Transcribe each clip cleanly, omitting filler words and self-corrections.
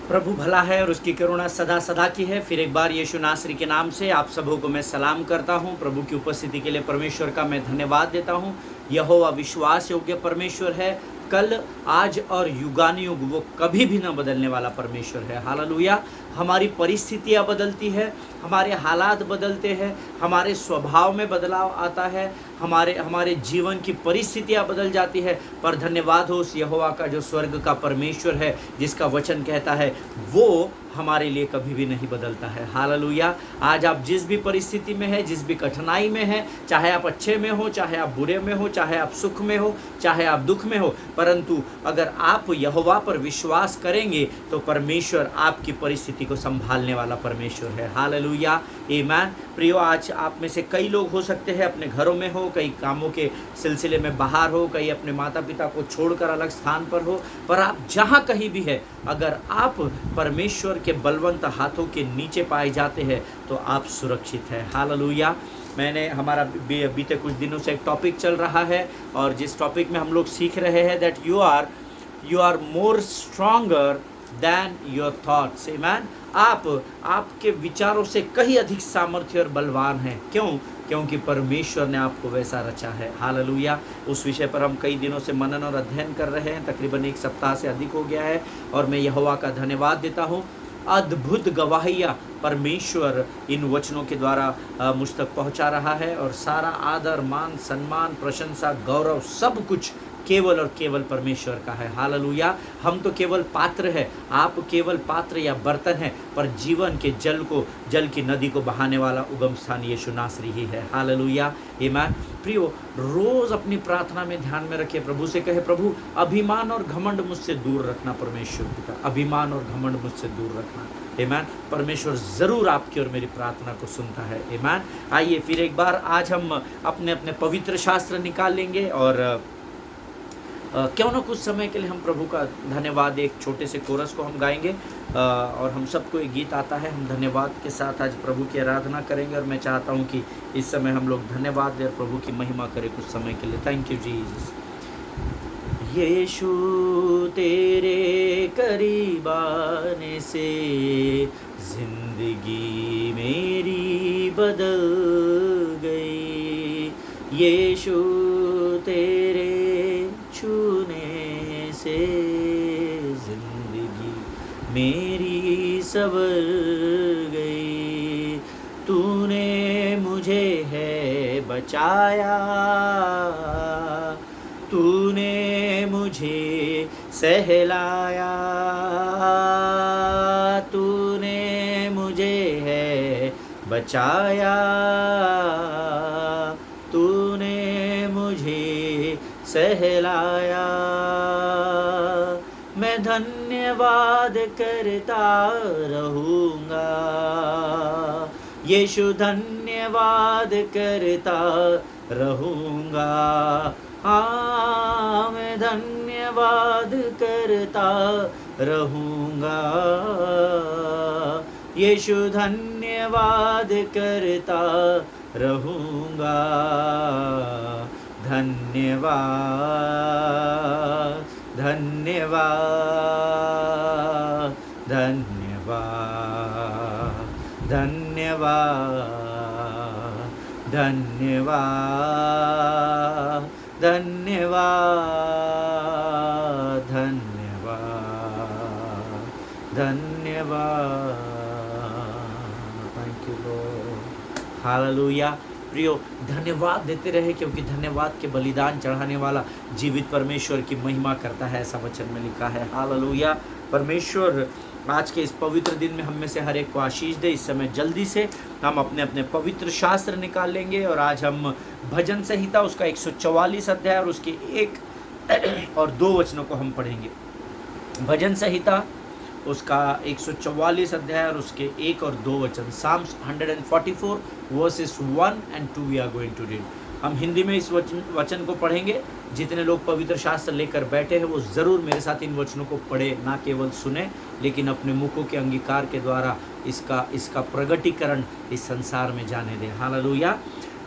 प्रभु भला है और उसकी करुणा सदा सदा की है। फिर एक बार यीशु नासरी के नाम से आप सबों को मैं सलाम करता हूं। प्रभु की उपस्थिति के लिए परमेश्वर का मैं धन्यवाद देता हूं। यहोवा विश्वास योग्य परमेश्वर है, कल आज और युगानुयुग वो कभी भी न बदलने वाला परमेश्वर है। हालेलुया। हमारी परिस्थितियाँ बदलती है, हमारे हालात बदलते हैं, हमारे स्वभाव में बदलाव आता है, हमारे जीवन की परिस्थितियाँ बदल जाती है, पर धन्यवाद हो उस यहोवा का जो स्वर्ग का परमेश्वर है, जिसका वचन कहता है वो हमारे लिए कभी भी नहीं बदलता है। हालेलुया। आज आप जिस भी परिस्थिति में है, जिस भी कठिनाई में है, चाहे आप अच्छे में हो, चाहे आप बुरे में हो, चाहे आप सुख में हो, चाहे आप दुख में हो, परंतु अगर आप यहोवा पर विश्वास करेंगे तो परमेश्वर आपकी परिस्थिति को संभालने वाला परमेश्वर है। हालेलुया, आमीन। प्रियो, आज आप में से कई लोग हो सकते हैं अपने घरों में हो, कई कामों के सिलसिले में बाहर हो, कई अपने माता पिता को छोड़कर अलग स्थान पर हो, पर आप जहाँ कहीं भी है, अगर आप परमेश्वर के बलवंत हाथों के नीचे पाए जाते हैं तो आप सुरक्षित हैं। हालेलुया। हमारा बीते कुछ दिनों से एक टॉपिक चल रहा है और जिस टॉपिक में हम लोग सीख रहे हैं that you are more stronger than your thoughts. आमीन। आपके विचारों से कहीं अधिक सामर्थ्य और बलवान हैं। क्योंकि परमेश्वर ने आपको वैसा रचा है। हालेलुया। उस विषय पर हम कई दिनों से मनन और अध्ययन कर रहे हैं, तकरीबन एक सप्ताह से अधिक हो गया है, और मैं यहोवा का धन्यवाद देता हूँ। अद्भुत गवाहियाँ परमेश्वर इन वचनों के द्वारा मुझ तक पहुँचा रहा है, और सारा आदर, मान, सम्मान, प्रशंसा, गौरव सब कुछ केवल और केवल परमेश्वर का है। हालेलुया। हम तो केवल पात्र है, आप केवल पात्र या बर्तन है, पर जीवन के जल की नदी को बहाने वाला उगम स्थान यीशु नासरी ही है। हालेलुया, आमीन। प्रियो, रोज अपनी प्रार्थना में ध्यान में रखे, प्रभु से कहे, प्रभु अभिमान और घमंड मुझसे दूर रखना। परमेश्वर पिता, अभिमान और घमंड मुझसे दूर रखना। आमीन। परमेश्वर ज़रूर आपकी और मेरी प्रार्थना को सुनता है। आमीन। आइए फिर एक बार आज हम अपने अपने पवित्र शास्त्र निकाल लेंगे और क्यों ना कुछ समय के लिए हम प्रभु का धन्यवाद, एक छोटे से कोरस को हम गाएंगे, और हम सबको एक गीत आता है। हम धन्यवाद के साथ आज प्रभु की आराधना करेंगे, और मैं चाहता हूं कि इस समय हम लोग धन्यवाद दें और प्रभु की महिमा करें कुछ समय के लिए। Thank you Jesus. यीशु तेरे करीब आने से जिंदगी मेरी बदल गई। यीशु तेरे छूने से जिंदगी मेरी संवर गई। तूने मुझे है बचाया, तूने मुझे सहलाया, तूने मुझे है बचाया, तूने मुझे सहलाया। मैं धन्यवाद करता रहूँगा, यीशु धन्यवाद करता रहूँगा। हाँ, मैं धन्यवाद करता रहूँगा, यीशु धन्यवाद करता रहूँगा। धन्यवाद, धन्यवाद, धन्यवाद, धन्यवाद, धन्यवाद, धन्यवाद, धन्यवाद, धन्यवाद। Thank you Lord. हालेलुया। प्रियो, धन्यवाद देते रहे, क्योंकि धन्यवाद के बलिदान चढ़ाने वाला जीवित परमेश्वर की महिमा करता है, ऐसा वचन में लिखा है। हालेलुया। परमेश्वर आज के इस पवित्र दिन में हम में से हर एक को आशीष दे। इस समय जल्दी से हम अपने अपने पवित्र शास्त्र निकाल लेंगे, और आज हम भजन संहिता उसका 144 अध्याय और उसके 1 और 2 वचनों को हम पढ़ेंगे। भजन संहिता उसका 144 अध्याय और उसके 1 और 2 वचन। Psalms 144 verses 1 and 2 we are going to read। हम हिंदी में इस वचन को पढ़ेंगे। जितने लोग पवित्र शास्त्र लेकर बैठे हैं वो ज़रूर मेरे साथ इन वचनों को पढ़े, ना केवल सुने, लेकिन अपने मुखों के अंगीकार के द्वारा इसका प्रगटीकरण इस संसार में जाने दें। हालेलुया।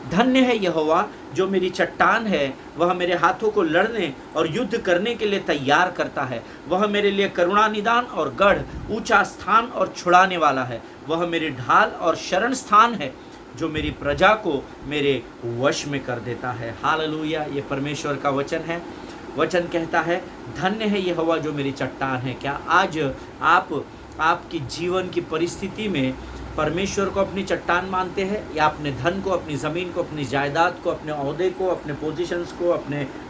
धन्य है यहोवा जो मेरी चट्टान है, वह मेरे हाथों को लड़ने और युद्ध करने के लिए तैयार करता है। वह मेरे लिए करुणा निदान और गढ़, ऊंचा स्थान और छुड़ाने वाला है। वह मेरी ढाल और शरण स्थान है, जो मेरी प्रजा को मेरे वश में कर देता है। हालेलुया, ये परमेश्वर का वचन है। वचन कहता है धन्य है यहोवा जो मेरी चट्टान है। क्या आज आपकी जीवन की परिस्थिति में परमेश्वर को अपनी चट्टान मानते हैं, या अपने धन को, अपनी ज़मीन को, अपनी जायदाद को, अपने ओहदे को, अपने पोजीशंस को,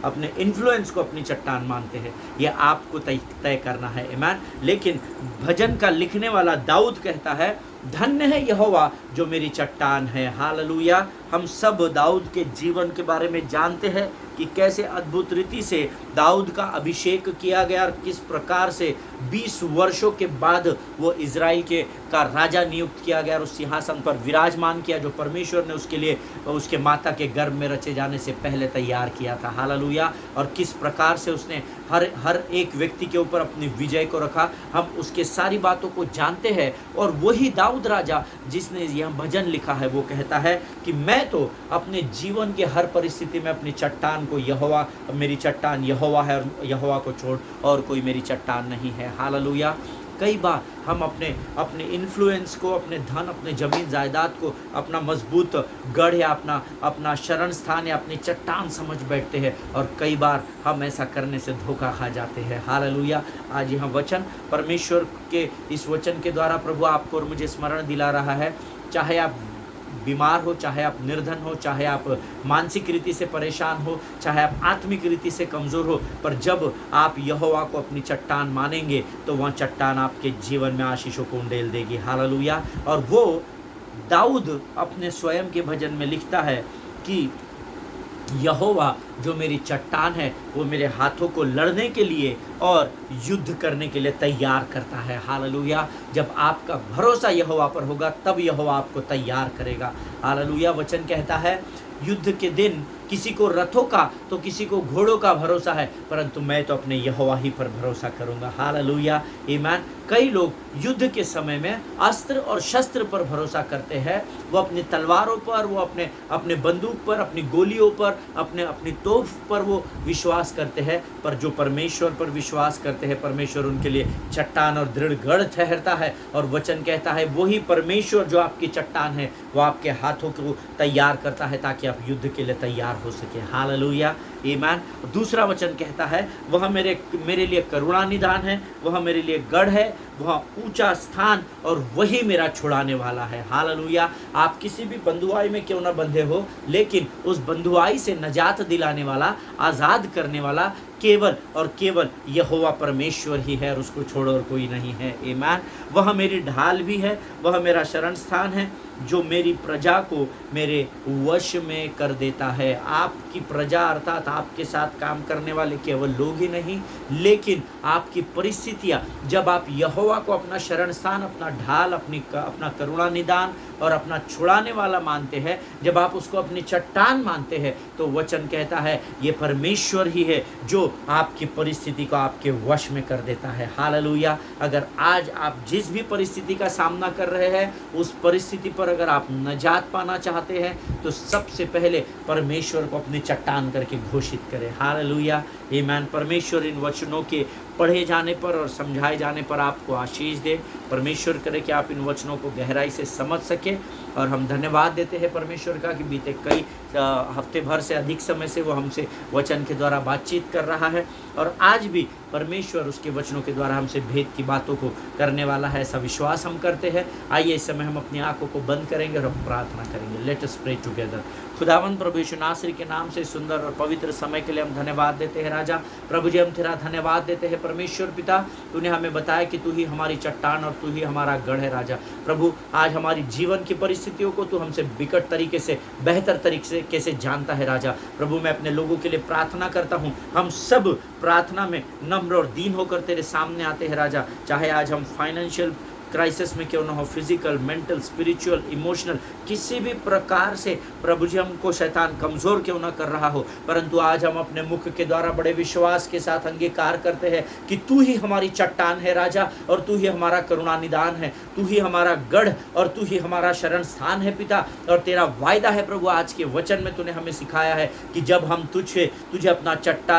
अपने इन्फ्लुएंस को अपनी चट्टान मानते हैं? यह आपको तय करना है। आमीन। लेकिन भजन का लिखने वाला दाऊद कहता है धन्य है यहोवा जो मेरी चट्टान है। हालेलुया। हम सब दाऊद के जीवन के बारे में जानते हैं कि कैसे अद्भुत रीति से दाऊद का अभिषेक किया गया और किस प्रकार से 20 वर्षों के बाद वो इज़राइल का राजा नियुक्त किया गया और उस सिंहासन पर विराजमान किया जो परमेश्वर ने उसके लिए उसके माता के गर्भ में रचे जाने से पहले तैयार किया था। हालेलुया। और किस प्रकार से उसने हर एक व्यक्ति के ऊपर अपनी विजय को रखा, हम उसके सारी बातों को जानते हैं। और वही दाऊद राजा जिसने यह भजन लिखा है वो कहता है कि मैं तो अपने जीवन के हर परिस्थिति में अपनी चट्टान को यहोवा, मेरी चट्टान यहोवा है और यहोवा को छोड़ और कोई मेरी चट्टान नहीं है। हालेलुया। कई बार हम अपने इन्फ्लुएंस को, अपने धन, अपने ज़मीन जायदाद को अपना मजबूत गढ़ या अपना शरण स्थान या अपनी चट्टान समझ बैठते हैं, और कई बार हम ऐसा करने से धोखा खा जाते हैं। हालेलुया। आज यह वचन परमेश्वर के इस वचन के द्वारा प्रभु आपको और मुझे स्मरण दिला रहा है, चाहे आप बीमार हो, चाहे आप निर्धन हो, चाहे आप मानसिक रीति से परेशान हो, चाहे आप आत्मिक रीति से कमज़ोर हो, पर जब आप यहोवा को अपनी चट्टान मानेंगे तो वह चट्टान आपके जीवन में आशीषों को उंडेल देगी। हालेलुया। और वो दाऊद अपने स्वयं के भजन में लिखता है कि यहोवा जो मेरी चट्टान है वो मेरे हाथों को लड़ने के लिए और युद्ध करने के लिए तैयार करता है। हालेलुया। जब आपका भरोसा यहोवा पर होगा तब यहोवा आपको तैयार करेगा। हालेलुया। वचन कहता है युद्ध के दिन किसी को रथों का तो किसी को घोड़ों का भरोसा है, परंतु मैं तो अपने यहोवा ही पर भरोसा करूंगा। हालेलुया। आमीन। कई लोग युद्ध के समय में अस्त्र और शस्त्र पर भरोसा करते हैं, वो अपनी तलवारों पर, वो अपने बंदूक पर, अपनी गोलियों पर, अपनी तोप पर वो विश्वास करते हैं। पर जो परमेश्वर पर विश्वास करते हैं, परमेश्वर उनके लिए चट्टान और दृढ़ गढ़ ठहरता है। और वचन कहता है वही परमेश्वर जो आपकी चट्टान है वो आपके हाथों को तैयार करता है ताकि आप युद्ध के लिए तैयार हो सके। हालेलुया। आमीन। दूसरा वचन कहता है वह मेरे लिए करुणा निदान है, वह मेरे लिए गढ़ है, वह ऊंचा स्थान और वही मेरा छुड़ाने वाला है। हालेलुया। आप किसी भी बंधुआई में क्यों न बंधे हो, लेकिन उस बंधुआई से नजात दिलाने वाला, आज़ाद करने वाला केवल और केवल यहोवा परमेश्वर ही है और उसको छोड़ो और कोई नहीं है। आमीन। वह मेरी ढाल भी है, वह मेरा शरण स्थान है, जो मेरी प्रजा को मेरे वश में कर देता है। आपकी प्रजा अर्थात आपके साथ काम करने वाले केवल लोग ही नहीं, लेकिन आपकी परिस्थितियाँ, जब आप यहोवा को अपना शरण स्थान, अपना ढाल, अपना करुणा निदान और अपना छुड़ाने वाला मानते हैं, जब आप उसको अपनी चट्टान मानते हैं, तो वचन कहता है ये परमेश्वर ही है जो आपकी परिस्थिति को आपके वश में कर देता है। हालेलुया। अगर आज आप जिस भी परिस्थिति का सामना कर रहे हैं, उस परिस्थिति पर अगर आप नजात पाना चाहते हैं तो सबसे पहले परमेश्वर को अपनी चट्टान करके घोषित करें। हालेलुया। आमीन। परमेश्वर इन वचनों के पढ़े जाने पर और समझाए जाने पर आपको आशीष दे। परमेश्वर करे कि आप इन वचनों को गहराई से समझ सकें। और हम धन्यवाद देते हैं परमेश्वर का कि बीते कई हफ्ते भर से अधिक समय से वो हमसे वचन के द्वारा बातचीत कर रहा है, और आज भी परमेश्वर उसके वचनों के द्वारा हमसे भेद की बातों को करने वाला है, ऐसा विश्वास हम करते हैं। आइए इस समय हम अपनी आंखों को बंद करेंगे और हम प्रार्थना करेंगे। Let us pray together. खुदावंद प्रभु यीशु नासरी के नाम से सुंदर और पवित्र समय के लिए हम धन्यवाद देते हैं राजा। प्रभु जी हम तेरा धन्यवाद देते हैं परमेश्वर पिता, तूने हमें बताया कि तू ही हमारी चट्टान और तू ही हमारा गढ़ है राजा। प्रभु आज हमारी जीवन की परिस्थितियों को तू हमसे विकट तरीके से, बेहतर तरीके से कैसे जानता है राजा। प्रभु मैं अपने लोगों के लिए प्रार्थना करता हूँ, हम सब प्रार्थना में नम्र और दीन होकर तेरे सामने आते हैं राजा। चाहे आज हम फाइनेंशियल क्राइसिस में क्यों ना हो, फिजिकल, मेंटल, स्पिरिचुअल, इमोशनल, किसी भी प्रकार से प्रभु जी हमको शैतान कमज़ोर क्यों ना कर रहा हो, परंतु आज हम अपने मुख के द्वारा बड़े विश्वास के साथ अंगीकार करते हैं कि तू ही हमारी चट्टान है राजा, और तू ही हमारा करुणा निदान है, तू ही हमारा गढ़ और तू ही हमारा शरण स्थान है पिता। और तेरा वायदा है प्रभु, आज के वचन में तूने हमें सिखाया है कि जब हम तुझे अपना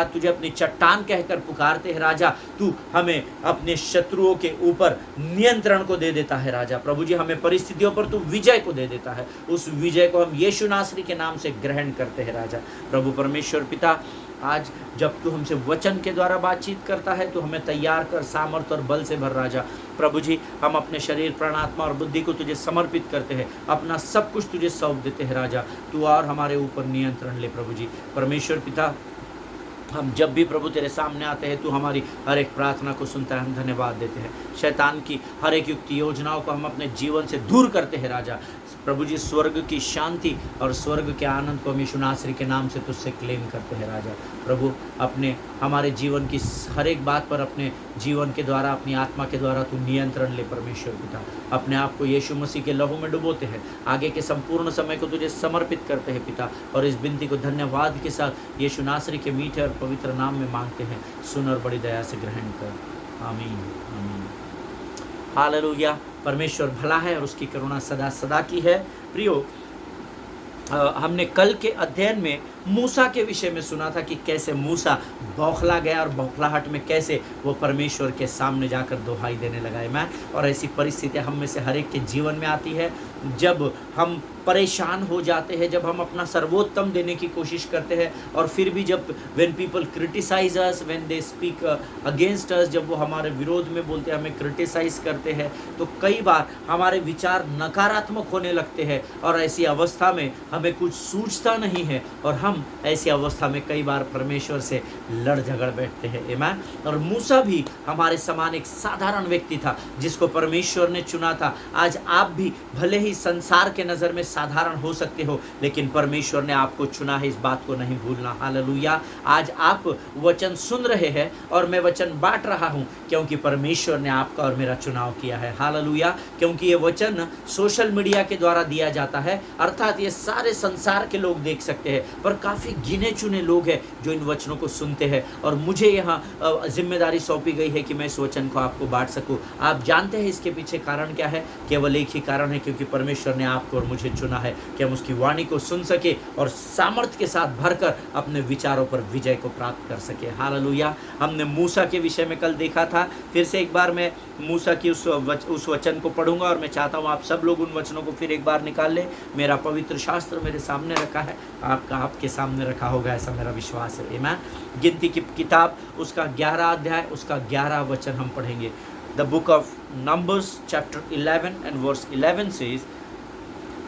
तुझे अपनी चट्टान कहकर पुकारते हैं राजा, तू हमें अपने शत्रुओं के ऊपर नियंत्रण को दे देता है राजा। प्रभु जी, हमें परिस्थितियों पर तू विजय को दे देता है, उस विजय को हम यीशु नासरी के नाम से ग्रहण करते हैं राजा। प्रभु परमेश्वर पिता, आज जब तू हमसे वचन के द्वारा बातचीत करता है तो हमें तैयार कर, सामर्थ और बल से भर राजा। प्रभु जी, हम अपने शरीर, प्राण, आत्मा और बुद्धि को तुझे समर्पित करते हैं, अपना सब कुछ तुझे सौंप देते हैं राजा। तू और हमारे ऊपर नियंत्रण ले प्रभु जी। परमेश्वर पिता, हम जब भी प्रभु तेरे सामने आते हैं, तू हमारी हर एक प्रार्थना को सुनता है, हम धन्यवाद देते हैं। शैतान की हर एक युक्ति योजनाओं को हम अपने जीवन से दूर करते हैं राजा। प्रभु जी, स्वर्ग की शांति और स्वर्ग के आनंद को हम यीशु नासरी के नाम से तुझसे क्लेम करते हैं राजा। प्रभु, अपने हमारे जीवन की हर एक बात पर अपने जीवन के द्वारा, अपनी आत्मा के द्वारा तू नियंत्रण ले परमेश्वर पिता। अपने आप को यीशु मसीह के लहू में डुबोते हैं, आगे के संपूर्ण समय को तुझे समर्पित करते हैं पिता, और इस विनती को धन्यवाद के साथ यीशु नासरी के मीठे और पवित्र नाम में मांगते हैं। सुन और बड़ी दया से ग्रहण कर, आमीन आमीन। हालेलुया। परमेश्वर भला है और उसकी करुणा सदा सदा की है। प्रियो, हमने कल के अध्ययन में मूसा के विषय में सुना था कि कैसे मूसा बौखला गया और बौखलाहट में कैसे वो परमेश्वर के सामने जाकर दोहाई देने लगा। मैं और ऐसी परिस्थितियाँ हम में से हर एक के जीवन में आती है, जब हम परेशान हो जाते हैं, जब हम अपना सर्वोत्तम देने की कोशिश करते हैं, और फिर भी जब when people criticise us, when they speak against us, जब वो हमारे विरोध में बोलते हैं, हमें क्रिटिसाइज करते हैं, तो कई बार हमारे विचार नकारात्मक होने लगते हैं, और ऐसी अवस्था में हमें कुछ सूझता नहीं है, और हम ऐसी अवस्था में कई बार परमेश्वर से लड़ झगड़ बैठते हैं। आमीन। और मूसा भी हमारे समान एक साधारण व्यक्ति था जिसको परमेश्वर ने चुना था। आज आप भी भले ही संसार के नज़र में साधारण हो सकते हो, लेकिन परमेश्वर ने आपको चुना है, इस बात को नहीं भूलना। हालेलुया। आज आप वचन सुन रहे हैं और मैं वचन बांट रहा हूँ, क्योंकि परमेश्वर ने आपका और मेरा चुनाव किया है। हालेलुया। क्योंकि ये वचन सोशल मीडिया के द्वारा दिया जाता है, अर्थात ये सारे संसार के लोग देख सकते हैं, पर काफ़ी गिने चुने लोग हैं जो इन वचनों को सुनते हैं, और मुझे यहाँ जिम्मेदारी सौंपी गई है कि मैं इस वचन को आपको बांट सकूँ। आप जानते हैं इसके पीछे कारण क्या है? केवल एक ही कारण है, क्योंकि परमेश्वर ने आपको और मुझे चुना है कि हम उसकी वाणी को सुन सके और सामर्थ्य के साथ भरकर अपने विचारों पर विजय को प्राप्त कर सके। हालेलुया। हमने मूसा के विषय में कल देखा था। फिर से एक बार मैं मूसा की उस वचन को पढ़ूंगा, और मैं चाहता हूँ आप सब लोग उन वचनों को फिर एक बार निकाल लें। मेरा पवित्र शास्त्र मेरे सामने रखा है, आपके सामने रखा होगा, ऐसा मेरा विश्वास है। आमीन। गिनती की किताब उसका 11 अध्याय उसका 11 वचन हम पढ़ेंगे। The book of Numbers chapter 11 and verse 11 says,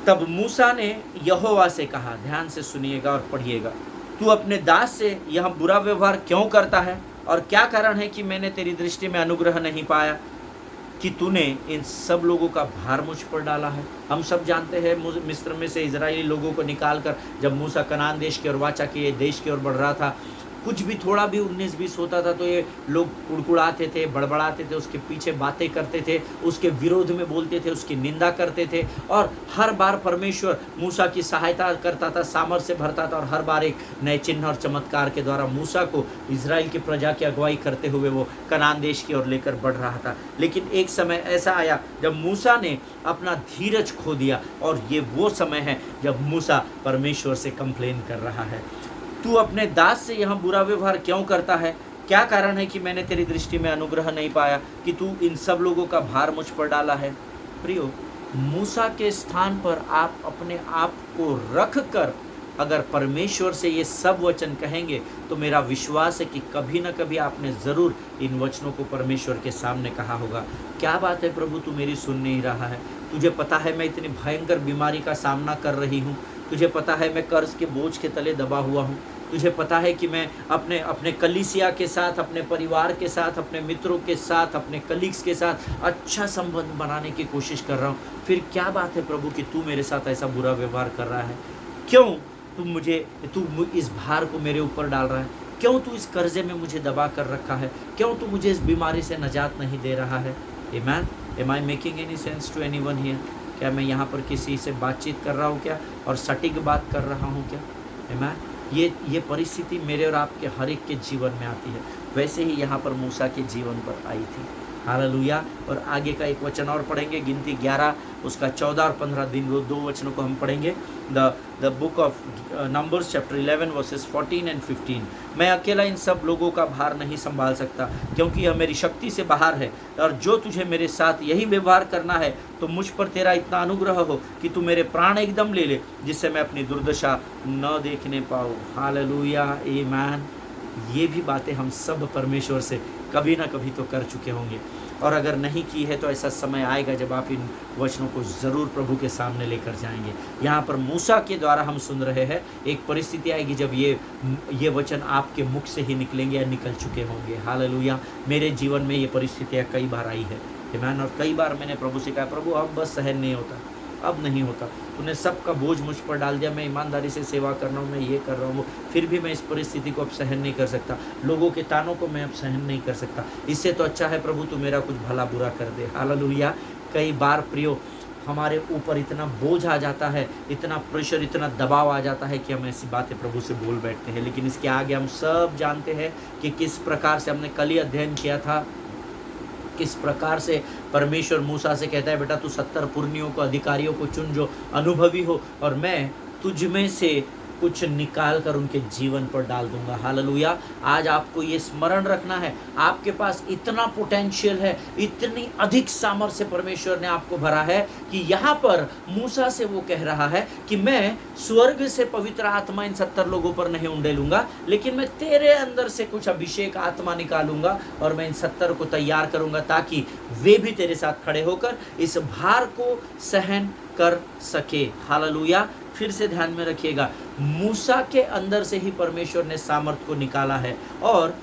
तब मूसा ने यहोवा से कहा, ध्यान से सुनिएगा और पढ़िएगा, तू अपने दास से यह बुरा व्यवहार क्यों करता है, और क्या कारण है कि मैंने तेरी दृष्टि में अनुग्रह नहीं पाया कि तूने इन सब लोगों का भार मुझ पर डाला है। हम सब जानते हैं मिस्र में से इजरायली लोगों को निकालकर जब मूसा कनान देश की ओर, वाचा के देश की ओर बढ़ रहा था, कुछ भी थोड़ा भी 19-20 होता था तो ये लोग कुड़कुड़ाते थे, बड़बड़ाते थे, उसके पीछे बातें करते थे, उसके विरोध में बोलते थे, उसकी निंदा करते थे, और हर बार परमेश्वर मूसा की सहायता करता था, सामर्थ्य से भरता था, और हर बार एक नए चिन्ह और चमत्कार के द्वारा मूसा को इजराइल की प्रजा की अगुवाई करते हुए वो कनान देश की ओर लेकर बढ़ रहा था। लेकिन एक समय ऐसा आया जब मूसा ने अपना धीरज खो दिया, और ये वो समय है जब मूसा परमेश्वर से कंप्लेन कर रहा है, तू अपने दास से यहाँ बुरा व्यवहार क्यों करता है? क्या कारण है कि मैंने तेरी दृष्टि में अनुग्रह नहीं पाया कि तू इन सब लोगों का भार मुझ पर डाला है? प्रियो, मूसा के स्थान पर आप अपने आप को रख कर अगर परमेश्वर से ये सब वचन कहेंगे तो मेरा विश्वास है कि कभी ना कभी आपने ज़रूर इन वचनों को परमेश्वर के सामने कहा होगा, क्या बात है प्रभु, तू मेरी सुन नहीं रहा है? तुझे पता है मैं इतनी भयंकर बीमारी का सामना कर रही हूँ, तुझे पता है मैं कर्ज के बोझ के तले दबा हुआ हूँ, तुझे पता है कि मैं अपने कलीसिया के साथ, अपने परिवार के साथ, अपने मित्रों के साथ, अपने कलीग्स के साथ अच्छा संबंध बनाने की कोशिश कर रहा हूँ, फिर क्या बात है प्रभु कि तू मेरे साथ ऐसा बुरा व्यवहार कर रहा है? क्यों तू इस भार को मेरे ऊपर डाल रहा है? क्यों तू इस कर्जे में मुझे दबा कर रखा है? क्यों तू मुझे इस बीमारी से निजात नहीं दे रहा है? आमीन। Am I making any sense to anyone here? क्या मैं यहाँ पर किसी से बातचीत कर रहा हूँ क्या, और सटीक बात कर रहा हूँ क्या? एम आई ये परिस्थिति मेरे और आपके हर एक के जीवन में आती है, वैसे ही यहाँ पर मूसा के जीवन पर आई थी। हालेलुया। और आगे का एक वचन और पढ़ेंगे, गिनती 11 उसका 14 और 15 दिन, वो 2 वचनों को हम पढ़ेंगे। The book of Numbers chapter 11 versus 14 and 15। मैं अकेला इन सब लोगों का भार नहीं संभाल सकता, क्योंकि यह मेरी शक्ति से बाहर है, और जो तुझे मेरे साथ यही व्यवहार करना है तो मुझ पर तेरा इतना अनुग्रह हो कि तू मेरे प्राण एकदम ले ले, जिससे मैं अपनी दुर्दशा न देखने पाऊँ। हालेलुया, आमीन। ये भी बातें हम सब परमेश्वर से कभी ना कभी तो कर चुके होंगे, और अगर नहीं की है तो ऐसा समय आएगा जब आप इन वचनों को ज़रूर प्रभु के सामने लेकर जाएंगे। यहाँ पर मूसा के द्वारा हम सुन रहे हैं, एक परिस्थिति आएगी जब ये वचन आपके मुख से ही निकलेंगे या निकल चुके होंगे। हालेलुया। मेरे जीवन में ये परिस्थितियाँ कई बार आई है आमीन, और कई बार मैंने प्रभु से कहा, प्रभु अब बस सहन नहीं होता, अब नहीं होता, तूने सबका बोझ मुझ पर डाल दिया, मैं ईमानदारी से सेवा कर रहा हूँ, मैं ये कर रहा हूँ, फिर भी मैं इस परिस्थिति को अब सहन नहीं कर सकता, लोगों के तानों को मैं अब सहन नहीं कर सकता, इससे तो अच्छा है प्रभु तू मेरा कुछ भला बुरा कर दे। हालेलुया। कई बार प्रियो हमारे ऊपर इतना बोझ आ जाता है, इतना प्रेशर, इतना दबाव आ जाता है कि हम ऐसी बातें प्रभु से बोल बैठते हैं, लेकिन इसके आगे हम सब जानते हैं कि किस प्रकार से, हमने कल ही अध्ययन किया था, किस प्रकार से परमेश्वर मूसा से कहता है, बेटा तू 70 पुरनियों को, अधिकारियों को चुन जो अनुभवी हो, और मैं तुझ में से कुछ निकाल कर उनके जीवन पर डाल दूंगा। हालेलुया। आज आपको ये स्मरण रखना है, आपके पास इतना पोटेंशियल है, इतनी अधिक सामर्थ्य परमेश्वर ने आपको भरा है कि यहाँ पर मूसा से वो कह रहा है कि मैं स्वर्ग से पवित्र आत्मा इन 70 लोगों पर नहीं उंडेलूंगा, लेकिन मैं तेरे अंदर से कुछ अभिषेक आत्मा निकालूंगा और मैं इन 70 को तैयार करूंगा, ताकि वे भी तेरे साथ खड़े होकर इस भार को सहन कर सके। हालेलुया। फिर से ध्यान में रखिएगा, मूसा के अंदर से ही परमेश्वर ने सामर्थ को निकाला है, और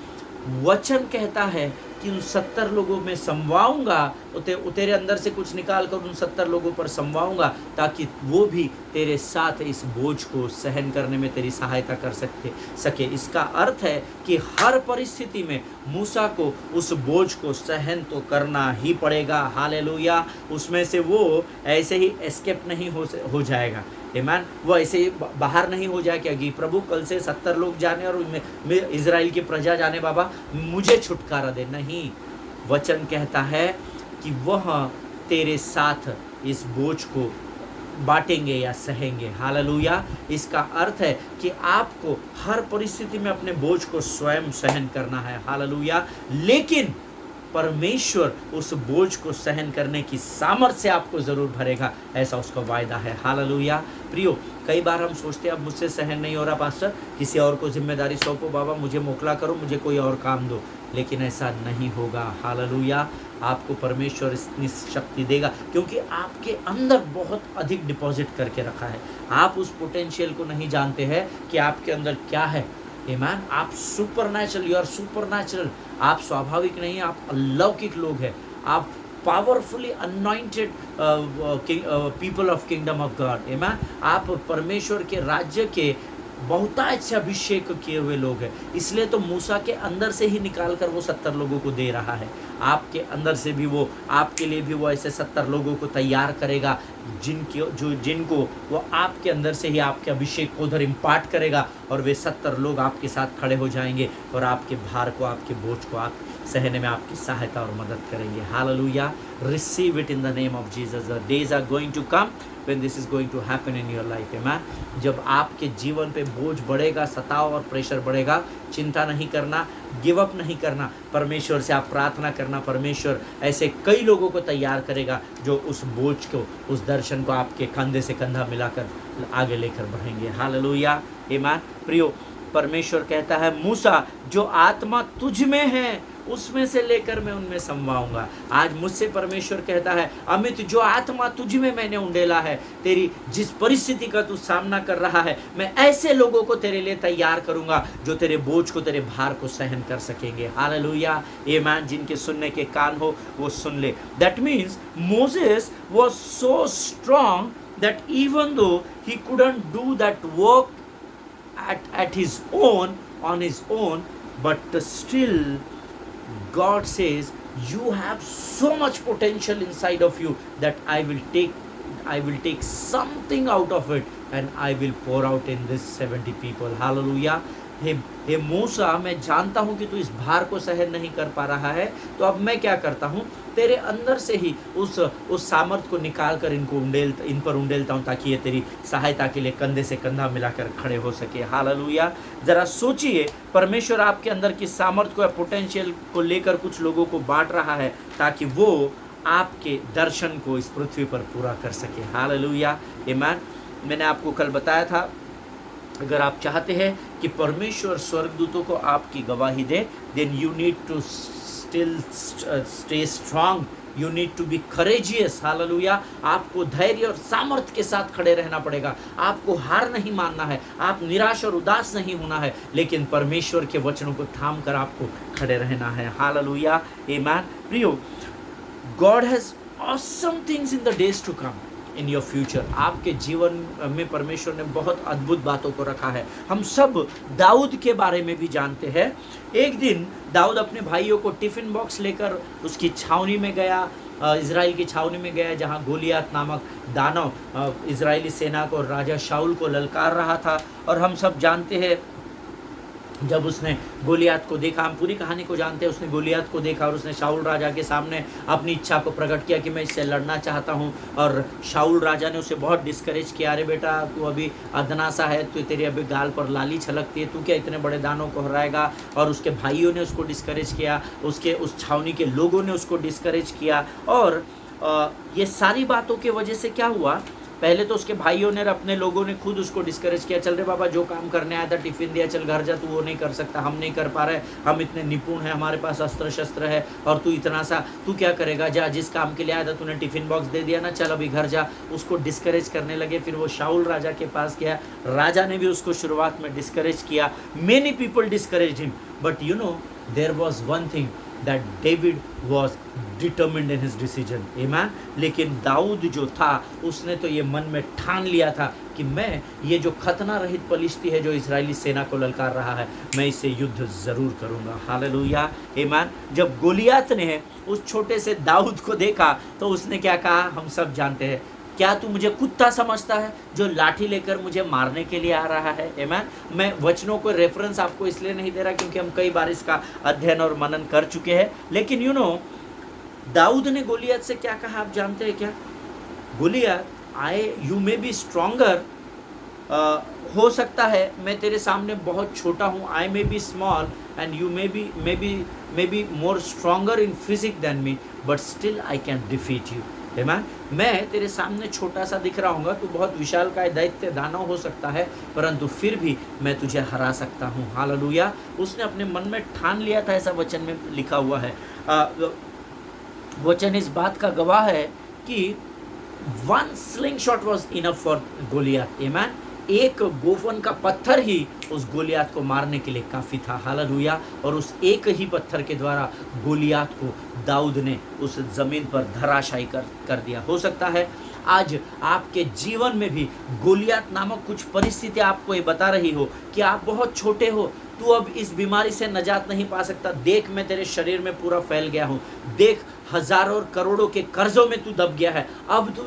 वचन कहता है कि उन 70 लोगों में समवाऊंगा, तेरे अंदर से कुछ निकाल कर उन 70 लोगों पर समवाऊंगा, ताकि वो भी तेरे साथ इस बोझ को सहन करने में तेरी सहायता कर सके। इसका अर्थ है कि हर परिस्थिति में मूसा को उस बोझ को सहन तो करना ही पड़ेगा। हालेलुया। उसमें से वो ऐसे ही एस्केप नहीं हो जाएगा, आमीन। वो ऐसे ही बाहर नहीं हो जाएगा कि प्रभु कल से 70 लोग जाने और इजराइल की प्रजा जाने, बाबा मुझे छुटकारा दे। नहीं, वचन कहता है कि वह तेरे साथ इस बोझ को बांटेंगे या सहेंगे। हालेलुया। इसका अर्थ है कि आपको हर परिस्थिति में अपने बोझ को स्वयं सहन करना है। हालेलुया। लेकिन परमेश्वर उस बोझ को सहन करने की सामर्थ्य से आपको जरूर भरेगा, ऐसा उसका वायदा है। हालेलुया। प्रियो, कई बार हम सोचते हैं अब मुझसे सहन नहीं हो रहा पास्टर, किसी और को जिम्मेदारी सौंपो, बाबा मुझे मोकला करो, मुझे कोई और काम दो, लेकिन ऐसा नहीं होगा। हालेलुया। आपको परमेश्वर इतनी शक्ति देगा, क्योंकि आपके अंदर बहुत अधिक डिपॉजिट करके रखा है। आप उस पोटेंशियल को नहीं जानते हैं कि आपके अंदर क्या है। आमीन। आप सुपरनैचुरल, यू आर सुपरनैचुरल। आप स्वाभाविक नहीं, आप अलौकिक लोग हैं। आप powerfully anointed people of kingdom of God. आमीन। आप परमेश्वर के राज्य के बहुतायत से अभिषेक किए हुए लोग हैं। इसलिए तो मूसा के अंदर से ही निकाल कर वो 70 लोगों को दे रहा है। आपके अंदर से भी वो, आपके लिए भी वो ऐसे 70 लोगों को तैयार करेगा, जिनको वो आपके अंदर से ही आपके अभिषेक को उधर इम्पार्ट करेगा, और वे 70 लोग आपके साथ खड़े हो जाएंगे और आपके भार को, आपके बोझ को आप सहने में आपकी सहायता और मदद करेंगे। Hallelujah. Receive it in the name of Jesus. The days are going to come when this is going to happen in your life, amen। जब आपके जीवन पे बोझ बढ़ेगा, सताव और प्रेशर बढ़ेगा, चिंता नहीं करना, गिव अप नहीं करना, परमेश्वर से आप प्रार्थना करना। परमेश्वर ऐसे कई लोगों को तैयार करेगा जो उस बोझ को, उस दर्शन को आपके कंधे से कंधा मिलाकर आगे लेकर बढ़ेंगे। हालेलुया। आमीन। प्रियो, परमेश्वर कहता है, मूसा जो आत्मा तुझ में है उसमें से लेकर मैं उनमें समवाऊंगा। आज मुझसे परमेश्वर कहता है, अमित जो आत्मा तुझ में मैंने उंडेला है, तेरी जिस परिस्थिति का तू सामना कर रहा है, मैं ऐसे लोगों को तेरे लिए तैयार करूंगा जो तेरे बोझ को, तेरे भार को सहन कर सकेंगे। हालेलुया। आमीन। जिनके सुनने के कान हो वो सुन ले। That means Moses was so strong that even though he couldn't do that work at his own, on his own, but still God says You have so much potential inside of you that I will take something out of it and I will pour out in this 70 people. Hallelujah. हे मूसा, मैं जानता हूं कि तू इस भार को सहन नहीं कर पा रहा है, तो अब मैं क्या करता हूं, तेरे अंदर से ही उस सामर्थ को निकाल कर इन पर उंडेलता हूं, ताकि ये तेरी सहायता के लिए कंधे से कंधा मिलाकर खड़े हो सके। हालेलुया। जरा सोचिए, परमेश्वर आपके अंदर की सामर्थ को या पोटेंशियल को लेकर कुछ लोगों को बांट रहा है, ताकि वो आपके दर्शन को इस पृथ्वी पर पूरा कर सके। हालेलुया, आमीन। मैंने आपको कल बताया था, अगर आप चाहते हैं कि परमेश्वर स्वर्गदूतों को आपकी गवाही दे, then you need to still stay strong, you need to be courageous. हालेलुया। आपको धैर्य और सामर्थ्य के साथ खड़े रहना पड़ेगा। आपको हार नहीं मानना है, आप निराश और उदास नहीं होना है, लेकिन परमेश्वर के वचनों को थाम कर आपको खड़े रहना है। हालेलुया, आमीन। प्रियो, God has awesome things in the days to come in your future. आपके जीवन में परमेश्वर ने बहुत अद्भुत बातों को रखा है। हम सब दाऊद के बारे में भी जानते हैं। एक दिन दाऊद अपने भाइयों को टिफिन बॉक्स लेकर उसकी छावनी में गया, इज़राइल की छावनी में गया, जहां गोलियात नामक दानव इज़राइली सेना को, राजा शाऊल को ललकार रहा था। और हम सब जानते हैं, जब उसने गोलियात को देखा, हम पूरी कहानी को जानते हैं, उसने गोलियात को देखा और उसने शाऊल राजा के सामने अपनी इच्छा को प्रकट किया कि मैं इससे लड़ना चाहता हूं। और शाऊल राजा ने उसे बहुत डिस्करेज किया, अरे बेटा, तू अभी अदना सा है, तू तेरी अभी गाल पर लाली छलकती है, तू क्या इतने बड़े दानों को हराएगा। और उसके भाइयों ने उसको डिस्करेज किया, उसके उस छावनी के लोगों ने उसको डिस्करेज किया। और ये सारी बातों की वजह से क्या हुआ, पहले तो उसके भाइयों ने, अपने लोगों ने खुद उसको डिस्करेज किया, चल रे बाबा, जो काम करने आया था टिफिन दिया, चल घर जा, तू वो नहीं कर सकता, हम नहीं कर पा रहे, हम इतने निपुण हैं, हमारे पास अस्त्र शस्त्र है, और तू इतना सा, तू क्या करेगा, जा, जिस काम के लिए आया था तूने टिफिन बॉक्स दे दिया ना, चल अभी घर जा। उसको डिस्करेज करने लगे। फिर वो शाऊल राजा के पास गया, राजा ने भी उसको शुरुआत में डिस्करेज किया। Many people discourage him, but you know there was one thing, that David was determined in his decision, amen। लेकिन दाऊद जो था, उसने तो ये मन में ठान लिया था कि मैं ये जो खतना रहित पलिश्ती है, जो इजरायली सेना को ललकार रहा है, मैं इससे युद्ध जरूर करूंगा। हालेलुया, आमीन। जब गोलियात ने उस छोटे से दाऊद को देखा, तो उसने क्या कहा, हम सब जानते हैं, क्या तू मुझे कुत्ता समझता है जो लाठी लेकर मुझे मारने के लिए आ रहा है। आमीन। मैं वचनों को रेफरेंस आपको इसलिए नहीं दे रहा क्योंकि हम कई बार इसका अध्ययन और मनन कर चुके हैं, लेकिन यू नो, दाऊद ने गोलियत से क्या कहा, आप जानते हैं क्या? Goliath, you may be stronger, हो सकता है मैं तेरे सामने बहुत छोटा हूँ, I may be small and you may be more stronger in physique than me, but still I can defeat you. आमीन। मैं तेरे सामने छोटा सा दिख रहा हूँ, तू बहुत विशालकाय दैत्य दानव हो सकता है, परंतु फिर भी मैं तुझे हरा सकता हूँ। हालेलुया। उसने अपने मन में ठान लिया था, ऐसा वचन में लिखा हुआ है। वचन इस बात का गवाह है कि one sling shot was enough for Goliath. आमीन। एक गोफन का पत्थर ही उस गोलियात को मारने के लिए काफ़ी था। हालेलुया। और उस एक ही पत्थर के द्वारा गोलियात को दाऊद ने उस ज़मीन पर धराशायी कर दिया। हो सकता है आज आपके जीवन में भी गोलियात नामक कुछ परिस्थिति आपको ये बता रही हो कि आप बहुत छोटे हो, तू अब इस बीमारी से नजात नहीं पा सकता, देख मैं तेरे शरीर में पूरा फैल गया हूँ, देख हजारों और करोड़ों के कर्जों में तू दब गया है, अब तू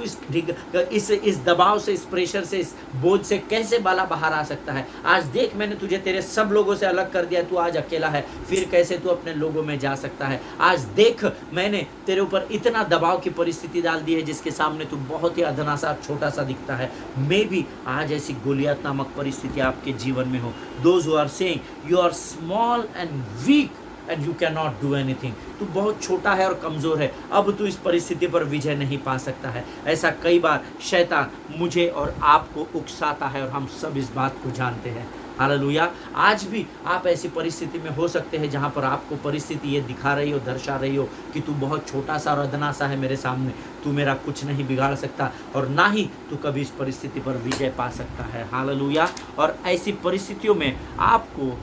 इस दबाव से, इस प्रेशर से, इस बोझ से कैसे बाला बाहर आ सकता है। आज देख मैंने तुझे तेरे सब लोगों से अलग कर दिया, तू आज अकेला है, फिर कैसे तू अपने लोगों में जा सकता है। आज देख मैंने तेरे ऊपर इतना दबाव की परिस्थिति डाल दी है जिसके सामने तू बहुत ही अधना सा, छोटा सा दिखता है। मे भी आज ऐसी गोलियत नामक परिस्थिति आपके जीवन में हो। Those who are saying you are small and weak and you can not do anything, तू बहुत छोटा है और कमज़ोर है, अब तू इस परिस्थिति पर विजय नहीं पा सकता है। ऐसा कई बार शैतान मुझे और आपको उकसाता है और हम सब इस बात को जानते हैं। हालेलुया। आज भी आप ऐसी परिस्थिति में हो सकते हैं जहाँ पर आपको परिस्थिति ये दिखा रही हो, दर्शा रही हो कि तू बहुत छोटा सा और अदना सा है मेरे सामने, तू मेरा कुछ नहीं बिगाड़ सकता और ना ही तू कभी इस परिस्थिति पर विजय पा सकता है। हालेलुया। और ऐसी परिस्थितियों में आपको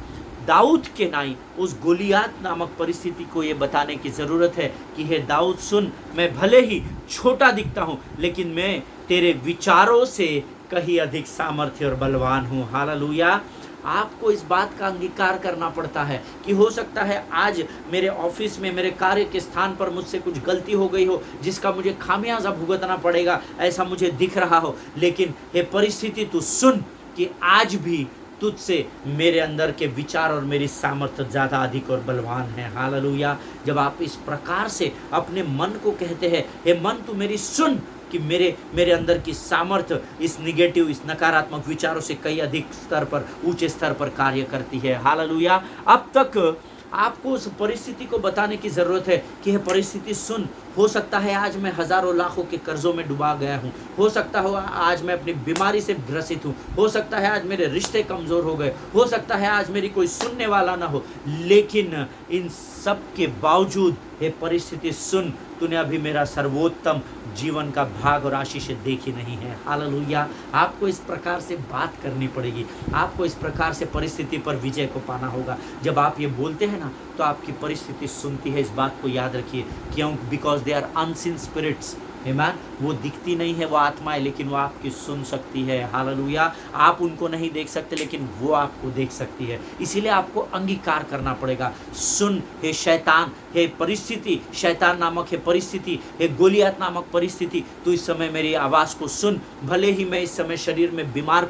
दाऊद के नाई उस गोलियात नामक परिस्थिति को ये बताने की ज़रूरत है कि हे दाऊद सुन, मैं भले ही छोटा दिखता हूँ लेकिन मैं तेरे विचारों से कहीं अधिक सामर्थ्य और बलवान हूँ। हालेलुया। आपको इस बात का अंगीकार करना पड़ता है कि हो सकता है आज मेरे ऑफिस में, मेरे कार्य के स्थान पर मुझसे कुछ गलती हो गई हो, जिसका मुझे खामियाजा भुगतना पड़ेगा, ऐसा मुझे दिख रहा हो। लेकिन ये परिस्थिति तू सुन कि आज भी तुझसे मेरे अंदर के विचार और मेरी सामर्थ्य ज़्यादा अधिक और बलवान है। हालेलुया। जब आप इस प्रकार से अपने मन को कहते हैं, हे मन तू मेरी सुन, कि मेरे अंदर की सामर्थ्य इस निगेटिव, इस नकारात्मक विचारों से कई अधिक स्तर पर, ऊंचे स्तर पर कार्य करती है। हालेलुया। अब तक आपको उस परिस्थिति को बताने की ज़रूरत है कि यह परिस्थिति सुन, हो सकता है आज मैं हज़ारों लाखों के कर्जों में डुबा गया हूँ, हो सकता है आज मैं अपनी बीमारी से ग्रसित हूँ, हो सकता है आज मेरे रिश्ते कमज़ोर हो गए, हो सकता है आज मेरी कोई सुनने वाला ना हो, लेकिन इन सब के बावजूद ये परिस्थिति सुन, तूने अभी मेरा सर्वोत्तम जीवन का भाग और आशीष देखी नहीं है। हालेलुया। आपको इस प्रकार से बात करनी पड़ेगी, आपको इस प्रकार से परिस्थिति पर विजय को पाना होगा। जब आप ये बोलते हैं ना, तो आपकी परिस्थिति सुनती है। इस बात को याद रखिए, क्यों? Because they are unseen spirits. आमीन। वो दिखती नहीं है, वो आत्मा है, लेकिन वो आपकी सुन सकती है। हालेलुया। आप उनको नहीं देख सकते, लेकिन वो आपको देख सकती है। इसीलिए आपको अंगीकार करना पड़ेगा। सुन हे शैतान, हे परिस्थिति, शैतान नामक हे परिस्थिति, हे गोलियत नामक परिस्थिति, तू इस समय मेरी आवाज़ को सुन। भले ही मैं इस समय शरीर में बीमार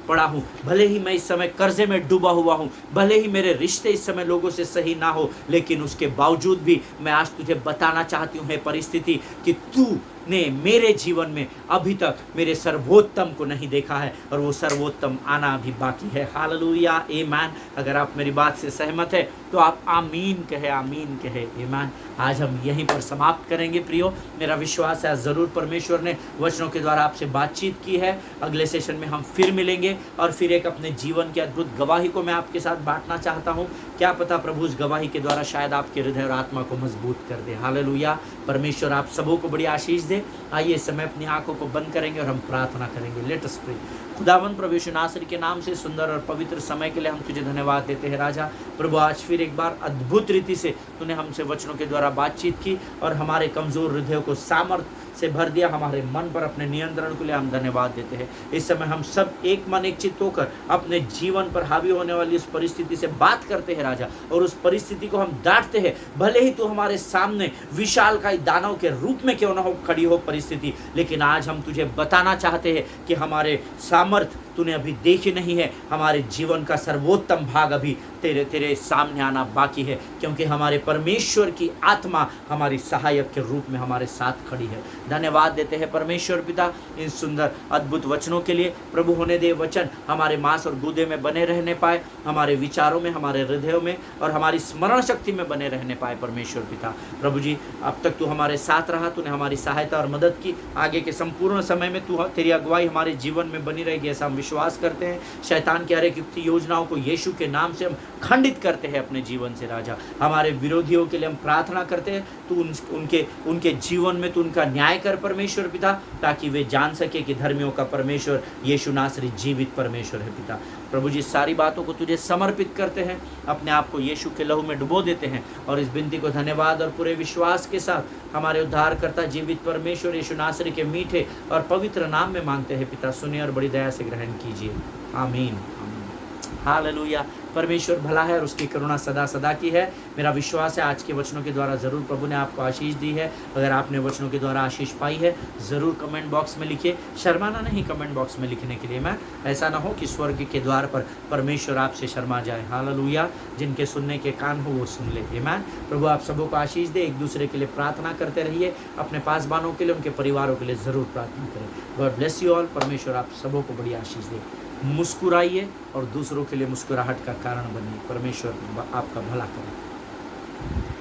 पड़ा हूँ, भले ही मैं इस समय कर्जे में डूबा हुआ हूँ, भले ही मेरे रिश्ते इस समय लोगों से सही ना हो, लेकिन उसके बावजूद भी मैं आज तुझे बताना चाहती हूँ हे परिस्थिति, कि तू ने मेरे जीवन में अभी तक मेरे सर्वोत्तम को नहीं देखा है, और वो सर्वोत्तम आना अभी बाकी है। हालेलुया। आमीन। अगर आप मेरी बात से सहमत है तो आप आमीन कहे, आमीन कहे। आमीन। आज हम यहीं पर समाप्त करेंगे प्रियो। मेरा विश्वास है ज़रूर परमेश्वर ने वचनों के द्वारा आपसे बातचीत की है। अगले सेशन में हम फिर मिलेंगे और फिर एक अपने जीवन की अद्भुत गवाही को मैं आपके साथ बांटना चाहता हूँ। क्या पता प्रभु उस गवाही के द्वारा शायद आपके हृदय और आत्मा को मजबूत कर दे। हालेलुया। परमेश्वर आप सबों को बड़ी आशीष दे। आइए इस समय अपनी आंखों को बंद करेंगे और हम प्रार्थना करेंगे। Let us pray. खुदावंद प्रभु यीशु नासरी के नाम से सुंदर और पवित्र समय के लिए हम तुझे धन्यवाद देते हैं राजा। प्रभु आज फिर एक बार अद्भुत रीति से तूने हमसे वचनों के द्वारा बातचीत की और हमारे कमज़ोर हृदयों को सामर्थ्य से भर दिया। हमारे मन पर अपने नियंत्रण के लिए हम धन्यवाद देते हैं। इस समय हम सब एक मन एक चित्त होकर अपने जीवन पर हावी होने वाली उस परिस्थिति से बात करते हैं राजा, और उस परिस्थिति को हम डांटते हैं। भले ही तू हमारे सामने विशालकाय दानव के रूप में क्यों न हो खड़ी हो परिस्थिति, लेकिन आज हम तुझे बताना चाहते हैं कि हमारे सामर्थ्य तूने अभी देखी नहीं है। हमारे जीवन का सर्वोत्तम भाग अभी तेरे सामने आना बाकी है, क्योंकि हमारे परमेश्वर की आत्मा हमारी सहायक के रूप में हमारे साथ खड़ी है। धन्यवाद देते हैं परमेश्वर पिता इन सुंदर अद्भुत वचनों के लिए। प्रभु होने दे वचन हमारे मांस और गूदे में बने रहने पाए, हमारे विचारों में, हमारे हृदयों में और हमारी स्मरण शक्ति में बने रहने पाए। परमेश्वर पिता प्रभु जी, अब तक तू हमारे साथ रहा, तूने हमारी सहायता और मदद की। आगे के संपूर्ण समय में तू तेरी अगुवाई हमारे जीवन में बनी रहेगी, ऐसा हम विश्वास करते हैं। शैतान की हर एक युक्ति योजनाओं को यीशु के नाम से हम खंडित करते हैं अपने जीवन से राजा। हमारे विरोधियों के लिए हम प्रार्थना करते हैं, तू उनके जीवन में तू उनका न्याय कर परमेश्वर पिता, ताकि वे जान सके कि धर्मियों का परमेश्वर यीशु नासरी जीवित परमेश्वर है पिता। प्रभु जी, सारी बातों को तुझे समर्पित करते हैं, अपने आप को यीशु के लहू में डुबो देते हैं, और इस विनती को धन्यवाद और पूरे विश्वास के साथ हमारे उद्धारकर्ता जीवित परमेश्वर यीशु नासरी के मीठे और पवित्र नाम में मांगते हैं पिता। सुनिए और बड़ी दया से ग्रहण कीजिए। आमीन। हालेलुया। परमेश्वर भला है और उसकी करुणा सदा सदा की है। मेरा विश्वास है आज के वचनों के द्वारा ज़रूर प्रभु ने आपको आशीष दी है। अगर आपने वचनों के द्वारा आशीष पाई है, ज़रूर कमेंट बॉक्स में लिखिए। शर्माना नहीं कमेंट बॉक्स में लिखने के लिए। मैं ऐसा ना हो कि स्वर्ग के द्वार पर परमेश्वर आपसे शर्मा जाए। हालेलुया। जिनके सुनने के कान हो वो सुन ले। आमीन। प्रभु आप सबों को आशीष दे। एक दूसरे के लिए प्रार्थना करते रहिए। अपने पासबानों के लिए, उनके परिवारों के लिए ज़रूर प्रार्थना करें। God bless you all. परमेश्वर आप सबों को बड़ी आशीष दे। मुस्कुराइए और दूसरों के लिए मुस्कुराहट का कारण बनिए। परमेश्वर आपका भला करे।